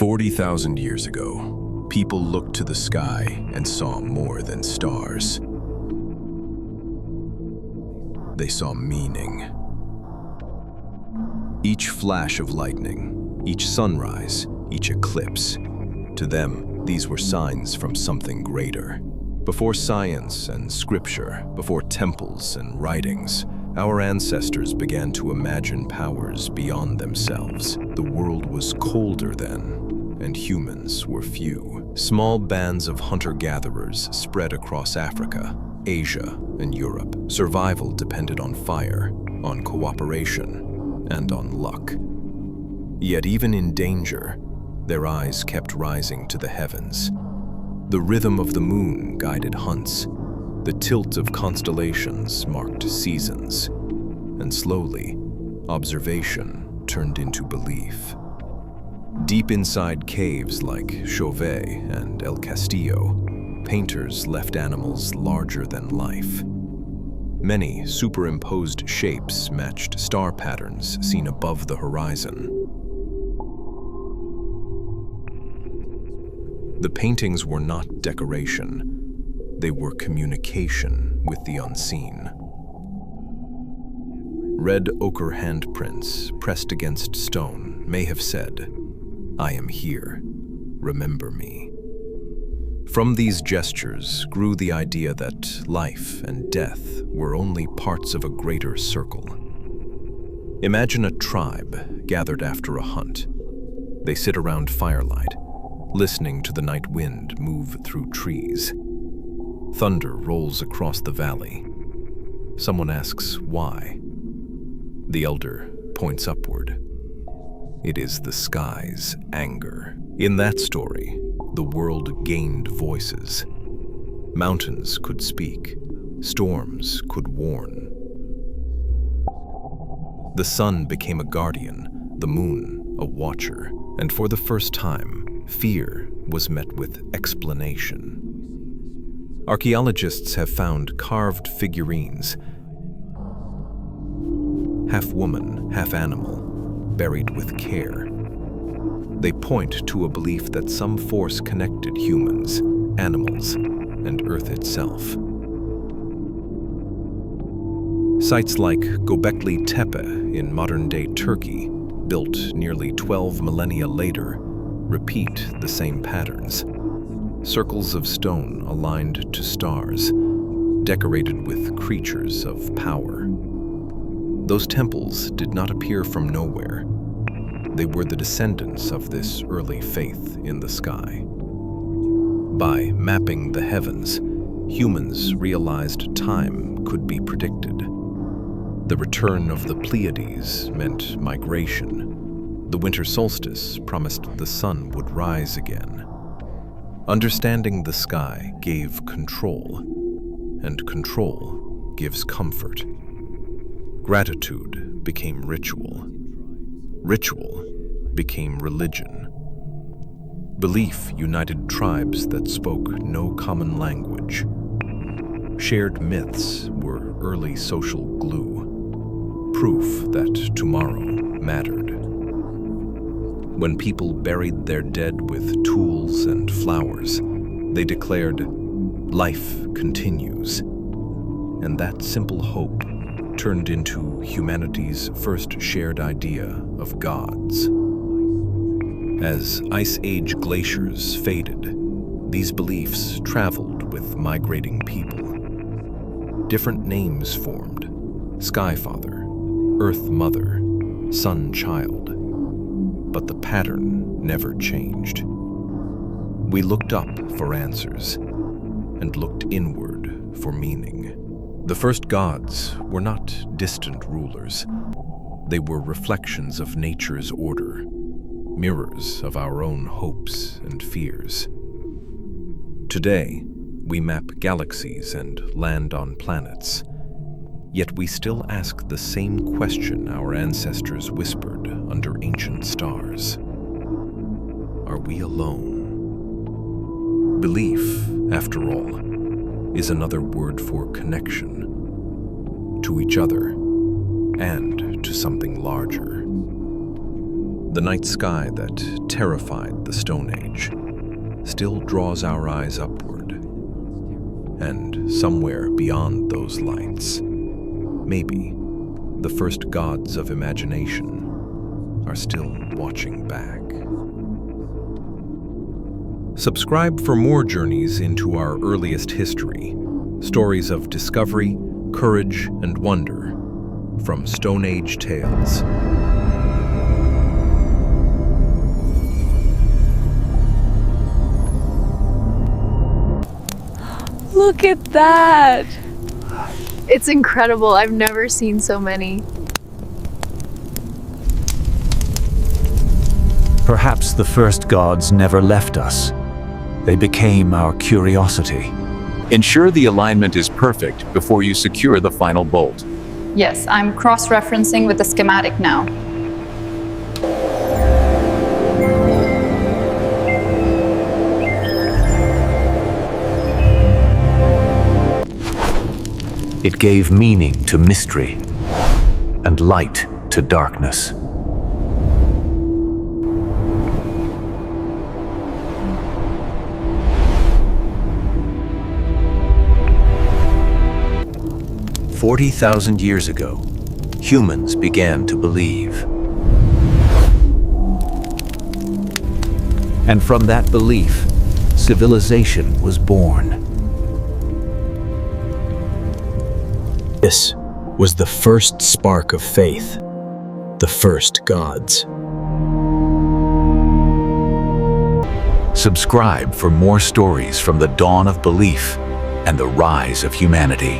40,000 years ago, people looked to the sky and saw more than stars. They saw meaning. Each flash of lightning, each sunrise, each eclipse, to them, these were signs from something greater. Before science and scripture, before temples and writings, our ancestors began to imagine powers beyond themselves. The world was colder then, and humans were few. Small bands of hunter-gatherers spread across Africa, Asia, and Europe. Survival depended on fire, on cooperation, and on luck. Yet even in danger, their eyes kept rising to the heavens. The rhythm of the moon guided hunts. The tilt of constellations marked seasons. And slowly, observation turned into belief. Deep inside caves like Chauvet and El Castillo, painters left animals larger than life. Many superimposed shapes matched star patterns seen above the horizon. The paintings were not decoration. They were communication with the unseen. Red ochre handprints pressed against stone may have said, "I am here, remember me." From these gestures grew the idea that life and death were only parts of a greater circle. Imagine a tribe gathered after a hunt. They sit around firelight, listening to the night wind move through trees. Thunder rolls across the valley. Someone asks why. The elder points upward. It is the sky's anger. In that story, the world gained voices. Mountains could speak. Storms could warn. The sun became a guardian, the moon a watcher, and for the first time, fear was met with explanation. Archaeologists have found carved figurines, half woman, half animal, buried with care. They point to a belief that some force connected humans, animals, and Earth itself. Sites like Göbekli Tepe in modern-day Turkey, built nearly 12 millennia later, repeat the same patterns. Circles of stone aligned to stars, decorated with creatures of power. Those temples did not appear from nowhere. They were the descendants of this early faith in the sky. By mapping the heavens, humans realized time could be predicted. The return of the Pleiades meant migration. The winter solstice promised the sun would rise again. Understanding the sky gave control, and control gives comfort. Gratitude became ritual. Ritual became religion. Belief united tribes that spoke no common language. Shared myths were early social glue, proof that tomorrow mattered. When people buried their dead with tools and flowers, they declared, "Life continues." And that simple hope turned into humanity's first shared idea of gods. As Ice Age glaciers faded, these beliefs traveled with migrating people. Different names formed: Sky Father, Earth Mother, Sun Child. But the pattern never changed. We looked up for answers and looked inward for meaning. The first gods were not distant rulers. They were reflections of nature's order, mirrors of our own hopes and fears. Today, we map galaxies and land on planets. Yet we still ask the same question our ancestors whispered under ancient stars. Are we alone? Belief, after all, is another word for connection to each other and to something larger. The night sky that terrified the Stone Age still draws our eyes upward. And somewhere beyond those lights, maybe the first gods of imagination are still watching back. Subscribe for more journeys into our earliest history, stories of discovery, courage, and wonder from Stone Age Tales. Look at that! It's incredible. I've never seen so many. Perhaps the first gods never left us. They became our curiosity. Ensure the alignment is perfect before you secure the final bolt. Yes, I'm cross-referencing with the schematic now. It gave meaning to mystery and light to darkness. "40,000 years ago, humans began to believe. And from that belief, civilization was born. This was the first spark of faith, the first gods. Subscribe for more stories from the dawn of belief and the rise of humanity.